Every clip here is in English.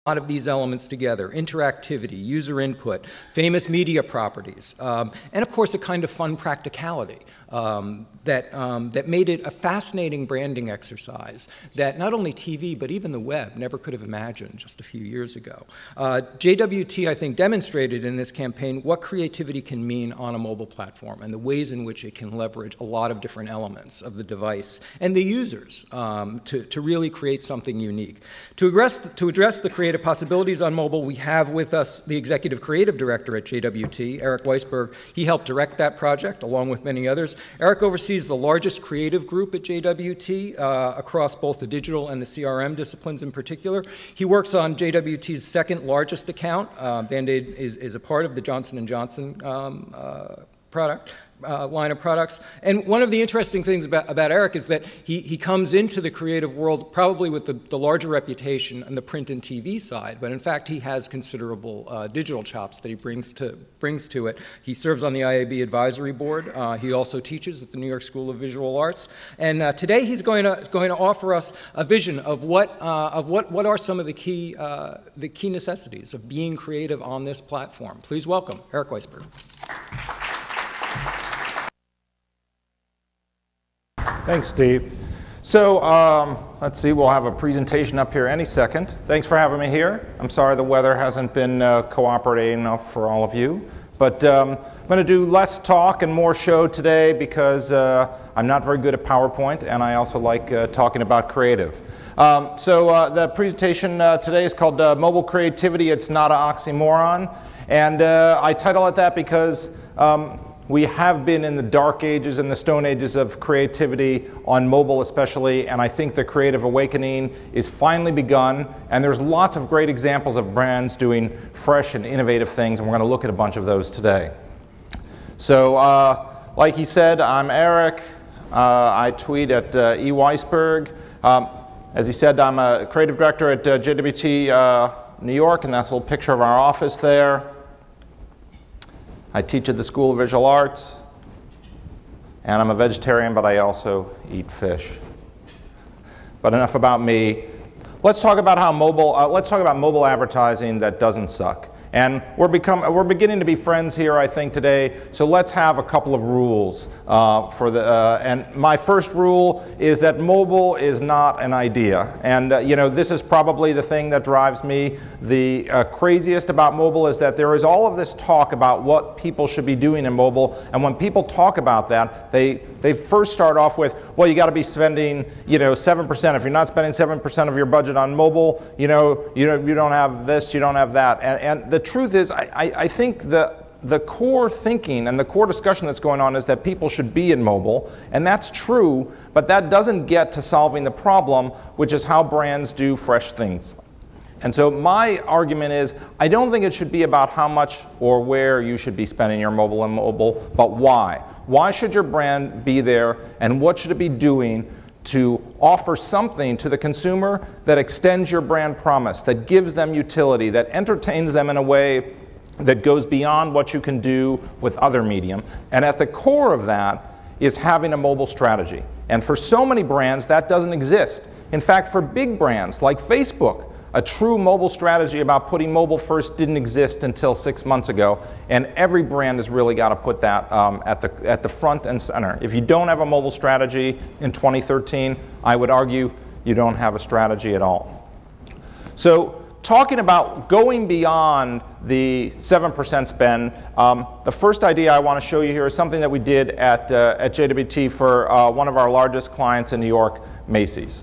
lot of these elements together: interactivity, user input, famous media properties, and of course a kind of fun practicality that made it a fascinating branding exercise that not only TV but even the web never could have imagined just a few years ago. JWT, I think, demonstrated in this campaign what creativity can mean on a mobile platform and the ways in which it can leverage a lot of different elements of the device and the users to really create something unique. To address the creative possibilities on mobile, we have with us the Executive Creative Director at JWT, Eric Weisberg. He helped direct that project, along with many others. Eric oversees the largest creative group at JWT across both the digital and the CRM disciplines in particular. He works on JWT's second largest account. Band-Aid is a part of the Johnson & Johnson line of products. And one of the interesting things about Eric is that he comes into the creative world probably with the larger reputation on the print and TV side, but in fact he has considerable digital chops that he brings to it. He serves on the IAB advisory board. He also teaches at the New York School of Visual Arts. And today he's going to offer us a vision of what are some of the key necessities of being creative on this platform. Please welcome Eric Weisberg. Thanks, Steve. So let's see, we'll have a presentation up here any second. Thanks for having me here. I'm sorry the weather hasn't been cooperating enough for all of you. But I'm going to do less talk and more show today because I'm not very good at PowerPoint, and I also like talking about creative. So the presentation today is called Mobile Creativity, It's Not an Oxymoron. And I title it that because we have been in the dark ages and the stone ages of creativity on mobile especially, and I think the creative awakening is finally begun, and there's lots of great examples of brands doing fresh and innovative things, and we're going to look at a bunch of those today. So like he said, I'm Eric. I tweet at E. Weisberg. As he said, I'm a creative director at JWT New York, and that's a little picture of our office there. I teach at the School of Visual Arts, and I'm a vegetarian, but I also eat fish. But enough about me. Let's talk about how mobile advertising that doesn't suck. And we're beginning to be friends here, I think, today. So let's have a couple of rules and my first rule is that mobile is not an idea. And you know, this is probably the thing that drives me the craziest about mobile, is that there is all of this talk about what people should be doing in mobile. And when people talk about that, they first start off with, well, you got to be spending, you know, 7%. If you're not spending 7% of your budget on mobile, you don't have this, you don't have that. And the truth is, I think the core thinking and the core discussion that's going on is that people should be in mobile, and that's true, but that doesn't get to solving the problem, which is how brands do fresh things. And so my argument is, I don't think it should be about how much or where you should be spending your mobile, but why. Why should your brand be there, and what should it be doing to offer something to the consumer that extends your brand promise, that gives them utility, that entertains them in a way that goes beyond what you can do with other medium. And at the core of that is having a mobile strategy. And for so many brands, that doesn't exist. In fact, for big brands like Facebook, a true mobile strategy about putting mobile first didn't exist until 6 months ago, and every brand has really got to put that at the front and center. If you don't have a mobile strategy in 2013, I would argue you don't have a strategy at all. So talking about going beyond the 7% spend, the first idea I want to show you here is something that we did at JWT for one of our largest clients in New York, Macy's.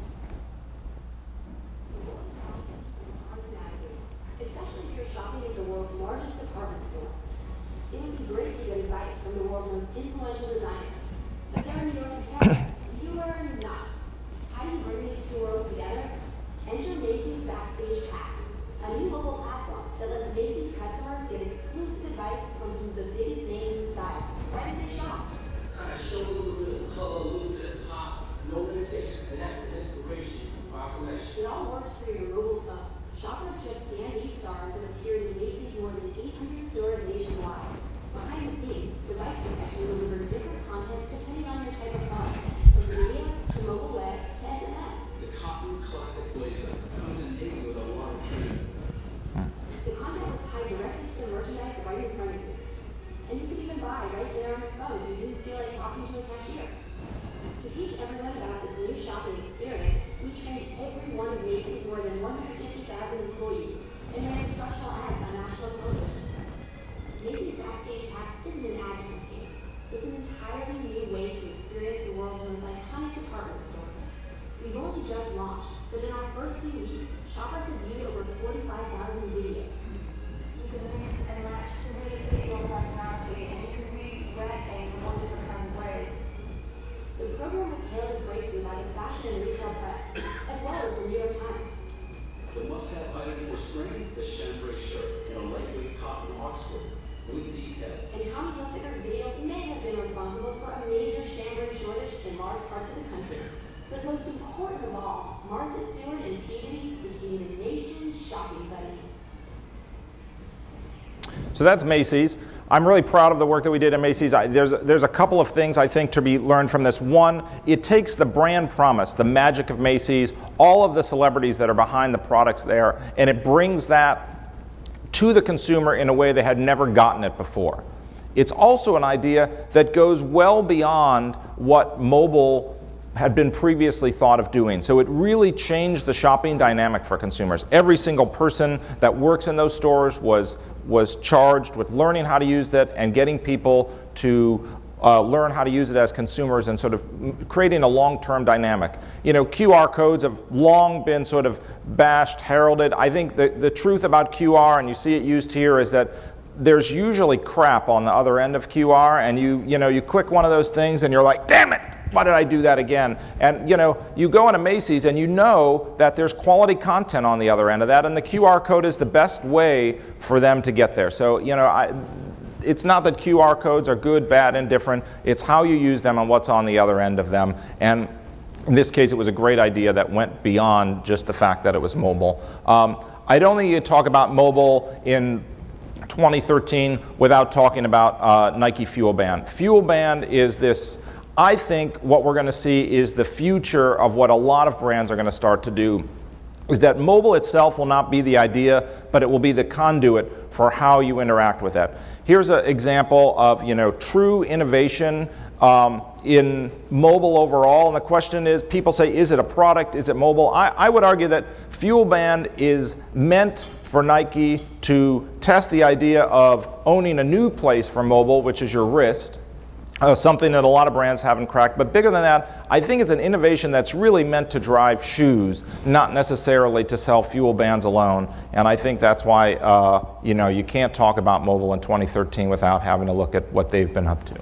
in large parts of the country. But most important of all, Martha Stewart and Peabody became the nation's shopping buddies. So that's Macy's. I'm really proud of the work that we did at Macy's. There's a couple of things I think to be learned from this. One, it takes the brand promise, the magic of Macy's, all of the celebrities that are behind the products there, and it brings that to the consumer in a way they had never gotten it before. It's also an idea that goes well beyond what mobile had been previously thought of doing. So it really changed the shopping dynamic for consumers. Every single person that works in those stores was charged with learning how to use that and getting people to learn how to use it as consumers and sort of creating a long-term dynamic. You know, QR codes have long been sort of bashed, heralded. I think the truth about QR, and you see it used here, is that there's usually crap on the other end of QR, and you click one of those things and you're like, damn it, why did I do that again? And you go into Macy's and you know that there's quality content on the other end of that, and the QR code is the best way for them to get there. So it's not that QR codes are good, bad, indifferent. It's how you use them and what's on the other end of them. And in this case, it was a great idea that went beyond just the fact that it was mobile. I don't think you talk about mobile in 2013 without talking about Nike Fuel Band. Fuel Band is this, I think what we're going to see is the future of what a lot of brands are going to start to do, is that mobile itself will not be the idea, but it will be the conduit for how you interact with it. Here's an example of true innovation in mobile overall, and the question is, people say, is it a product, is it mobile? I would argue that Fuel Band is meant for Nike to test the idea of owning a new place for mobile, which is your wrist, something that a lot of brands haven't cracked. But bigger than that, I think it's an innovation that's really meant to drive shoes, not necessarily to sell fuel bands alone. And I think that's why you can't talk about mobile in 2013 without having to look at what they've been up to.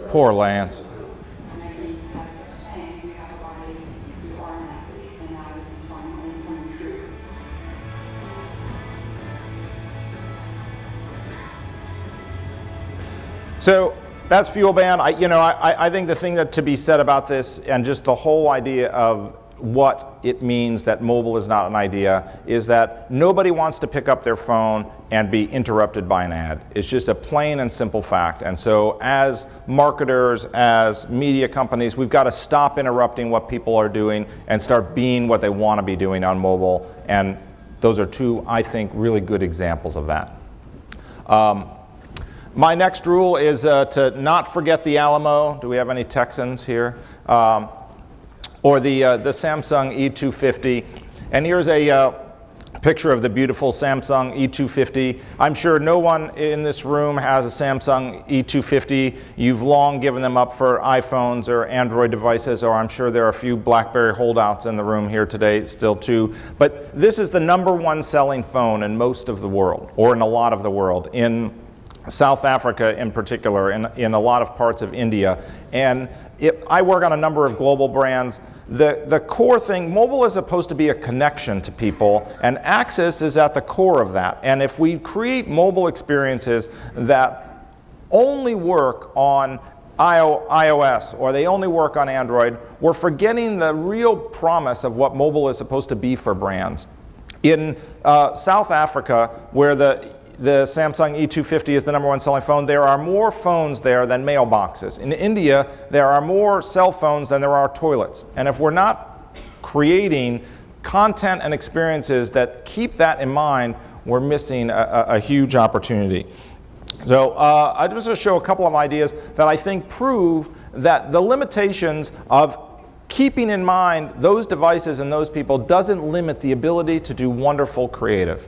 Poor Lance. So that's Fuel Band. I think the thing that to be said about this, and just the whole idea of what it means that mobile is not an idea, is that nobody wants to pick up their phone and be interrupted by an ad. It's just a plain and simple fact. And so as marketers, as media companies, we've got to stop interrupting what people are doing and start being what they want to be doing on mobile. And those are two, I think, really good examples of that. My next rule is to not forget the Alamo. Do we have any Texans here? Or the Samsung E250. And here's a picture of the beautiful Samsung E250. I'm sure no one in this room has a Samsung E250. You've long given them up for iPhones or Android devices, or I'm sure there are a few BlackBerry holdouts in the room here today still too. But this is the #1 selling phone in most of the world, or in a lot of the world, in South Africa in particular, in a lot of parts of India. And I work on a number of global brands. The core thing, mobile is supposed to be a connection to people, and access is at the core of that. And if we create mobile experiences that only work on iOS, or they only work on Android, we're forgetting the real promise of what mobile is supposed to be for brands. In South Africa, where the Samsung E250 is the #1 selling phone, there are more phones there than mailboxes. In India, there are more cell phones than there are toilets. And if we're not creating content and experiences that keep that in mind, we're missing a huge opportunity. So I just want to show a couple of ideas that I think prove that the limitations of keeping in mind those devices and those people doesn't limit the ability to do wonderful creative.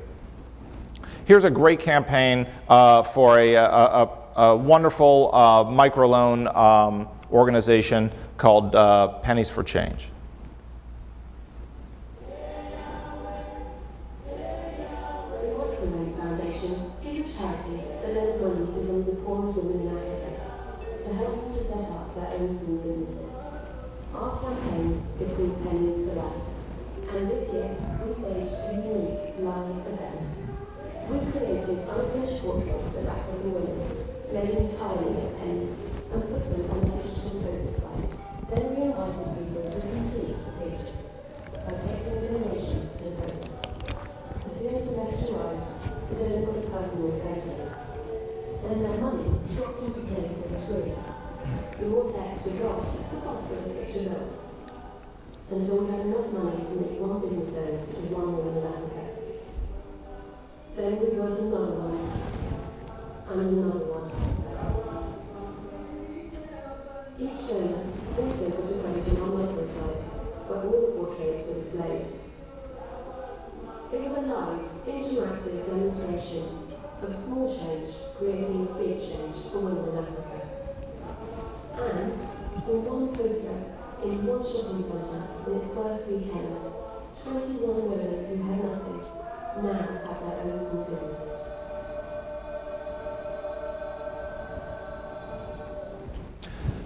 Here's a great campaign for a wonderful microloan organization called Pennies for Change. Our campaign is called Pennies for Life, and this year we staged a unique live event. We created unfinished portraits of African women, made entirely of pennies, and put them on a digital poster site. Then we invited people to complete the pages by tasting a donation to the poster. As soon as the message arrived, the donor got a personal thank you. Then their money dropped into place on the screen. The more text we got, the faster the picture built. Until we had enough money to make one business donor to one woman in Africa. Then we got another one, and another one. Each donor also put a page on our microsite, where all the portraits were displayed. It was a live, interactive demonstration of small change creating big change for women in Africa. And for one poster in one shopping centre in its first weekend, 21 women who had nothing now have their own small businesses.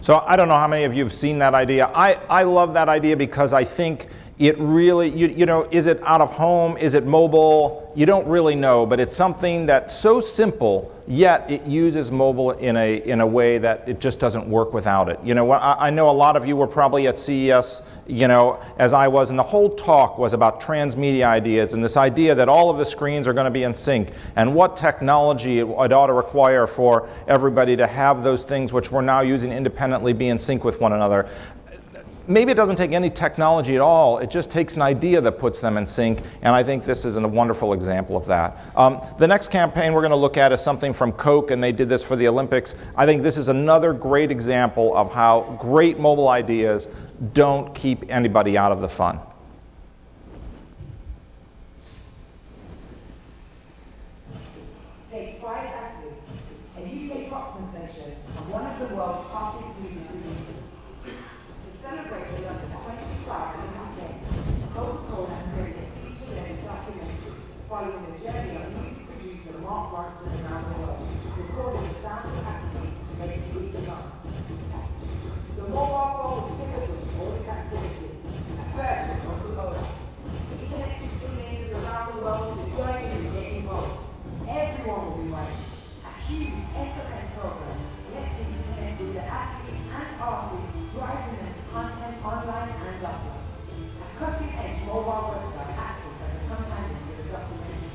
So I don't know how many of you have seen that idea. I love that idea because I think it really, you know, is it out of home? Is it mobile? You don't really know, but it's something that's so simple, yet it uses mobile in a way that it just doesn't work without it. You know, I know a lot of you were probably at CES, you know, as I was, and the whole talk was about transmedia ideas and this idea that all of the screens are going to be in sync and what technology it ought to require for everybody to have those things which we're now using independently be in sync with one another. Maybe it doesn't take any technology at all, it just takes an idea that puts them in sync, and I think this is a wonderful example of that. The next campaign we're going to look at is something from Coke, and they did this for the Olympics. I think this is another great example of how great mobile ideas don't keep anybody out of the fun. Take 5 athletes, a UK boxing sensation, and one of the world's fastest music producers. Celebrate the love of 25 Olympic Games, Coca-Cola created a feature-length documentary following the journey of music producer Mark Ronson around the world, recording the sound of athletes to make the league come. The mobile phone was pivotal to all this activity. First, Coca-Cola. He connected teenagers around the world to join in and get involved. Everyone will be right. A huge SMS program lets you connect with the athletes and artists, driving them content online and offline. A cutting-edge mobile website acted as a companion to the documentary,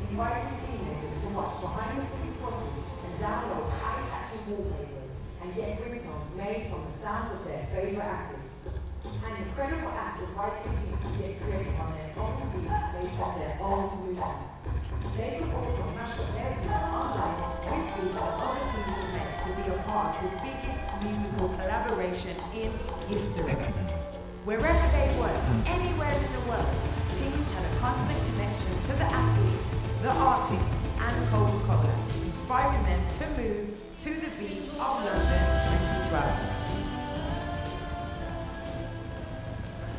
inviting teenagers to watch behind-the-scenes footage and download eye-catching wallpapers and get ringtones made from the sounds of their favorite athletes. An incredible act inviting teens to get creative on their own beats based on their own movements. They could also mash up their beats online with beats that other teams have met to be a part of the biggest musical collaboration in history. Wherever they were, anywhere in the world, teams had a constant connection to the athletes, the artists, and Coca-Cola, inspiring them to move to the beat of London 2012.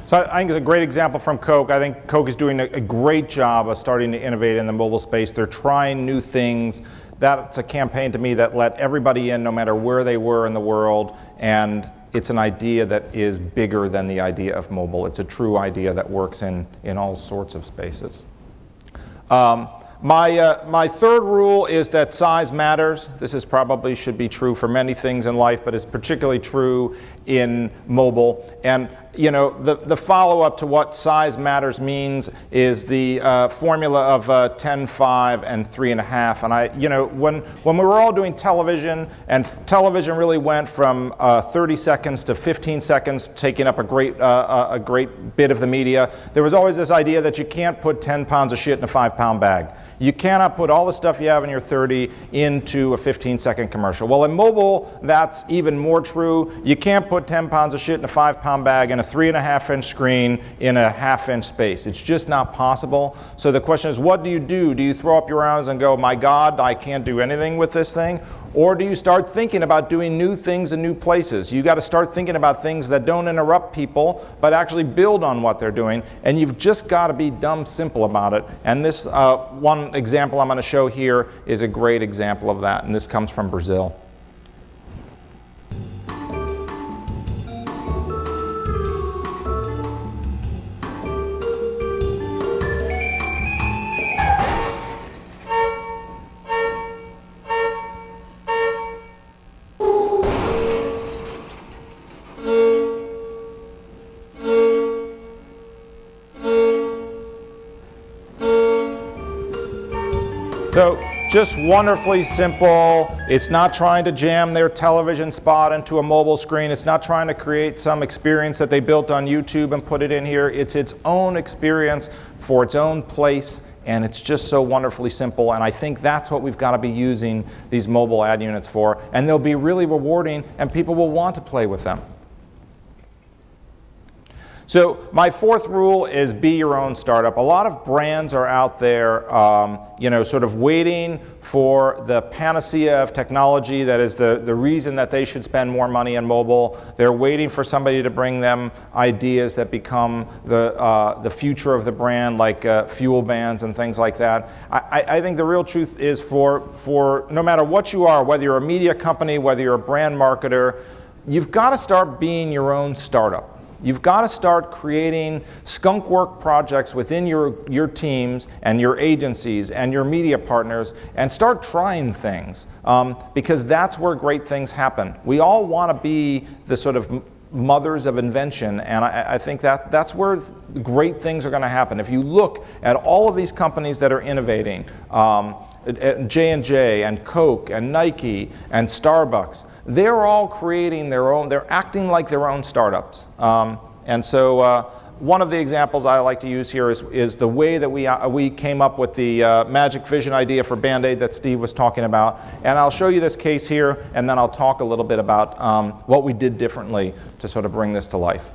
So I think it's a great example from Coke. I think Coke is doing a great job of starting to innovate in the mobile space. They're trying new things. That's a campaign to me that let everybody in no matter where they were in the world, and it's an idea that is bigger than the idea of mobile. It's a true idea that works in all sorts of spaces. My third rule is that size matters. This is probably should be true for many things in life, but it's particularly true in mobile. And you know, the follow-up to what size matters means is the formula of 10, 5, and 3.5. And you know, when we were all doing television, and television really went from 30 seconds to 15 seconds, taking up a great bit of the media, there was always this idea that you can't put 10 pounds of shit in a 5-pound bag. You cannot put all the stuff you have in your 30 into a 15-second commercial. Well, in mobile, that's even more true. You can't put 10 pounds of shit in a 5-pound bag and a 3.5-inch screen in a 1/2-inch space. It's just not possible. So the question is, what do? Do you throw up your arms and go, my God, I can't do anything with this thing? Or do you start thinking about doing new things in new places? You got to start thinking about things that don't interrupt people, but actually build on what they're doing. And you've just got to be dumb simple about it. And this one example I'm going to show here is a great example of that. And this comes from Brazil. So just wonderfully simple. It's not trying to jam their television spot into a mobile screen. It's not trying to create some experience that they built on YouTube and put it in here. It's its own experience for its own place, and it's just so wonderfully simple. And I think that's what we've got to be using these mobile ad units for. And they'll be really rewarding, and people will want to play with them. So my fourth rule is be your own startup. A lot of brands are out there, you know, sort of waiting for the panacea of technology that is the reason that they should spend more money on mobile. They're waiting for somebody to bring them ideas that become the future of the brand, like fuel bands and things like that. I think the real truth is for no matter what you are, whether you're a media company, whether you're a brand marketer, you've got to start being your own startup. You've got to start creating skunk work projects within your teams and your agencies and your media partners, and start trying things, because that's where great things happen. We all want to be the sort of mothers of invention, and I think that's where great things are going to happen. If you look at all of these companies that are innovating, J&J and Coke and Nike and Starbucks, they're all creating their own, they're acting like their own startups. And so one of the examples I like to use here is the way that we came up with the magic vision idea for Band-Aid that Steve was talking about. And I'll show you this case here, and then I'll talk a little bit about what we did differently to sort of bring this to life.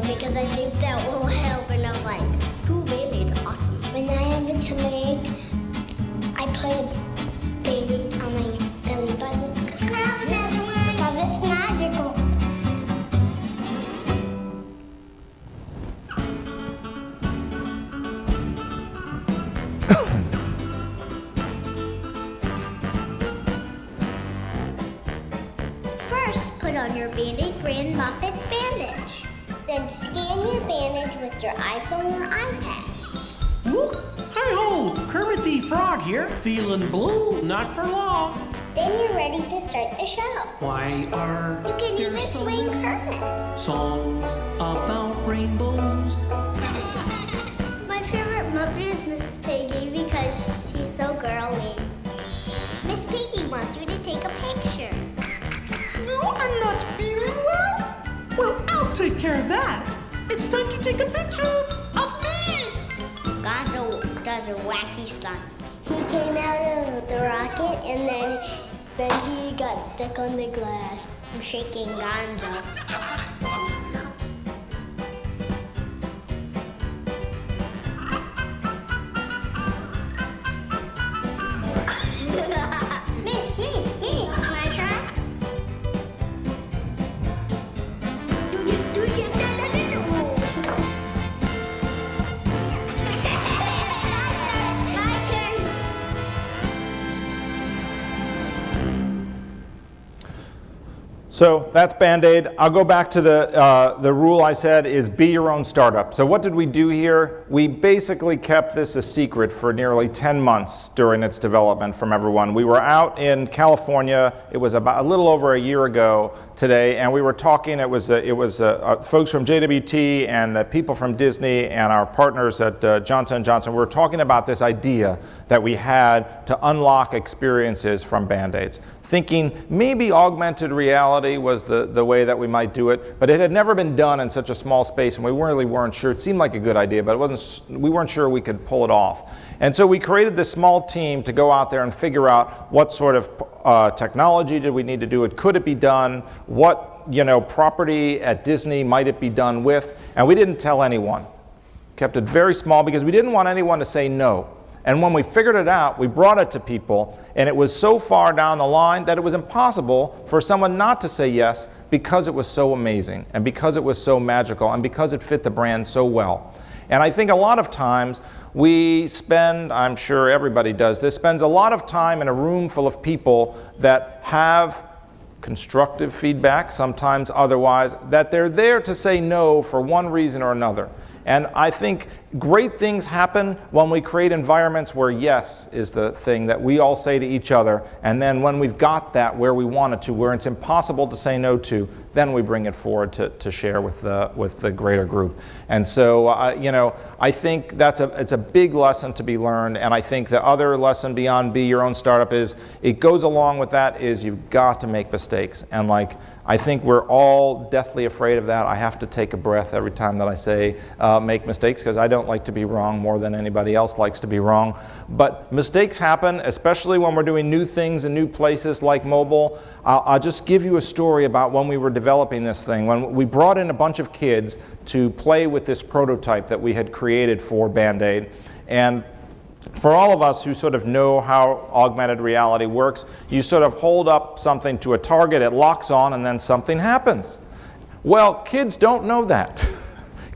Because I think that will help, and I was like, 2 Band-Aids, awesome. When I have it to make, I put a Band-Aid on my belly button. Because it's magical. First, put on your Band-Aid brand Muppets bandage. Then scan your bandage with your iPhone or iPad. Ooh, hi-ho, Kermit the Frog here, feeling blue, not for long. Then you're ready to start the show. Why are You can there even so swing many Kermit. songs about rainbows? My favorite Muppet is Miss Piggy because she's so girly. Miss Piggy wants you to take a picture. No, I'm not feeling well. Well, I'll take care of that. It's time to take a picture of me. Gonzo does a wacky stunt. He came out of the rocket and then he got stuck on the glass. I'm shaking Gonzo. Me. Can I try? Do you get that? My turn. So that's Band-Aid. I'll go back to the rule I said is be your own startup. So what did we do here? We basically kept this a secret for nearly 10 months during its development from everyone. We were out in California. It was about a little over a year ago today, and we were talking. It was folks from JWT and the people from Disney and our partners at Johnson & Johnson. We were talking about this idea that we had to unlock experiences from Band-Aids, thinking maybe augmented reality was the way that we might do it, but it had never been done in such a small space, and we really weren't sure. It seemed like a good idea, but we weren't sure we could pull it off. And so we created this small team to go out there and figure out what sort of technology did we need to do it, could it be done, what property at Disney might it be done with, and we didn't tell anyone. Kept it very small because we didn't want anyone to say no. And when we figured it out, we brought it to people, and it was so far down the line that it was impossible for someone not to say yes because it was so amazing, and because it was so magical, and because it fit the brand so well. And I think a lot of times we spend, I'm sure everybody does this, spends a lot of time in a room full of people that have constructive feedback, sometimes otherwise, that they're there to say no for one reason or another. And I think great things happen when we create environments where yes is the thing that we all say to each other, and then when we've got that where we want it to, where it's impossible to say no to, then we bring it forward to share with the greater group. And so, I think it's a big lesson to be learned, and I think the other lesson beyond be your own startup is, it goes along with that, is you've got to make mistakes. And I think we're all deathly afraid of that. I have to take a breath every time that I say make mistakes, because I don't like to be wrong more than anybody else likes to be wrong. But mistakes happen, especially when we're doing new things in new places like mobile. I'll just give you a story about when we were developing this thing. When we brought in a bunch of kids to play with this prototype that we had created for Band-Aid. And for all of us who sort of know how augmented reality works, you sort of hold up something to a target, it locks on, and then something happens. Well, kids don't know that.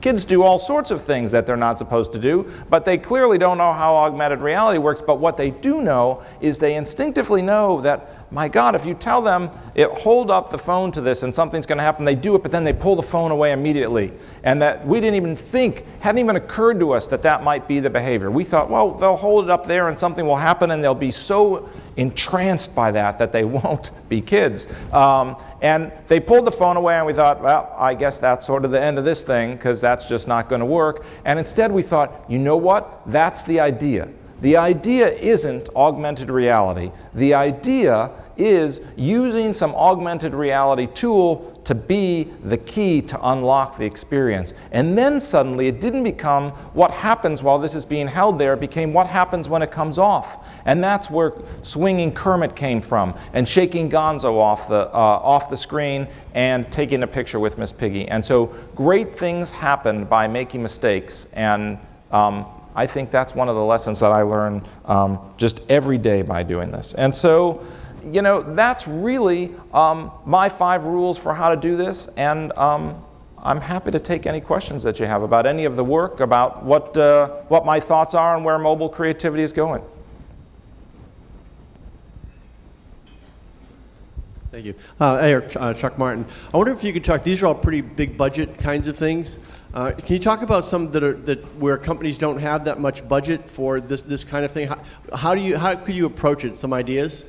Kids do all sorts of things that they're not supposed to do, but they clearly don't know how augmented reality works. But what they do know is they instinctively know that, my God, if you tell them, hold up the phone to this and something's going to happen, they do it, but then they pull the phone away immediately. And that we didn't even think, hadn't even occurred to us that that might be the behavior. We thought, well, they'll hold it up there and something will happen, and they'll be so entranced by that they won't be kids. And they pulled the phone away, and we thought, well, I guess that's sort of the end of this thing, because that's just not going to work. And instead we thought, you know what? That's the idea. The idea isn't augmented reality. The idea is using some augmented reality tool to be the key to unlock the experience. And then suddenly it didn't become what happens while this is being held there, it became what happens when it comes off. And that's where swinging Kermit came from, and shaking Gonzo off the screen, and taking a picture with Miss Piggy. And so great things happen by making mistakes, and I think that's one of the lessons that I learn just every day by doing this. And so, that's really my 5 rules for how to do this, and I'm happy to take any questions that you have about any of the work, about what my thoughts are on where mobile creativity is going. Thank you. Eric, Chuck Martin. I wonder if you could talk, these are all pretty big budget kinds of things. Can you talk about some where companies don't have that much budget for this kind of thing? How could you approach it? Some ideas?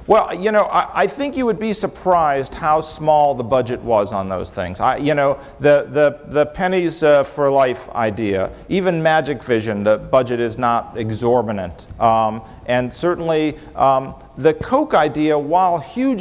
Well, I think you would be surprised how small the budget was on those things. The pennies for life idea, even Magic Vision, the budget is not exorbitant. And certainly the Coke idea, while huge